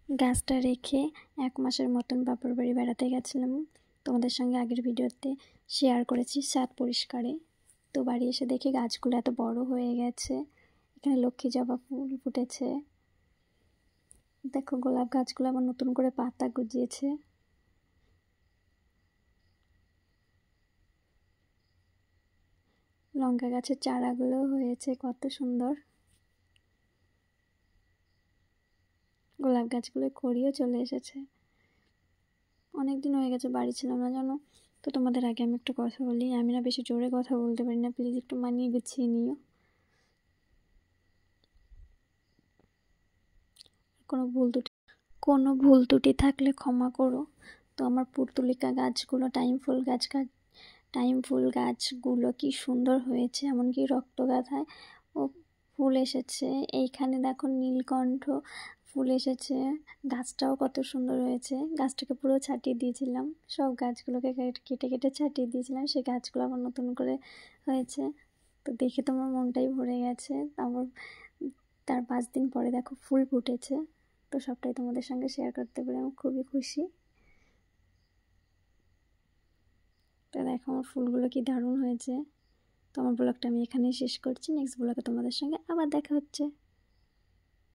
গাছটা রেখে 1 মাসের মতন বাপের বাড়ি বেড়াতে গেছিলাম। তোমাদের সঙ্গে আগের ভিডিওতে শেয়ার করেছি ছাদ পরিষ্কারে। তো বাড়ি এসে দেখি গাছগুলো এত বড় হয়ে গেছে। এখানে লক্ষ্মী জবা ফুল ফুটেছে। দেখো গোলাপ গাছগুলো আবার নতুন করে পাতা গজিয়েছে। লঙ্কা গাছের চারাগুলো হয়েছে কত সুন্দর। গোলাপ গাছগুলো কড়িও চলে এসেছে। অনেক দিন হয়ে গেছে বাড়ি ছিলাম না জানো। তো তোমাদের আগে আমি একটু কথা বলি। আমি না বেশি জোরে কথা বলতে পারি না, প্লিজ একটু মানিয়ে গুছিয়ে নিও। কোনো ভুল ত্রুটি থাকলে ক্ষমা করো। তো আমার পুর্তলিকা গাছগুলো টাইম ফুল গাছগুলো কি সুন্দর হয়েছে, এমনকি রক্তগাঁথায় ও ফুল এসেছে। এইখানে দেখো নীলকণ্ঠ ফুল এসেছে। গাছটাও কত সুন্দর হয়েছে। গাছটাকে পুরো ছাটিয়ে দিয়েছিলাম, সব গাছগুলোকে কেটে কেটে ছাটিয়ে দিয়েছিলাম। সেই গাছগুলো আবার নতুন করে হয়েছে। তো দেখে তোমার মনটাই ভরে গেছে। তার 5 দিন পরে দেখো ফুল ফুটেছে। তো সবটাই তোমাদের সঙ্গে শেয়ার করতে পেরে আমি খুবই খুশি। তো দেখো আমার ফুলগুলো কি দারুণ হয়েছে। তো আমার ব্লগটা আমি এখানেই শেষ করছি। নেক্সট ব্লগে তোমাদের সঙ্গে আবার দেখা হচ্ছে।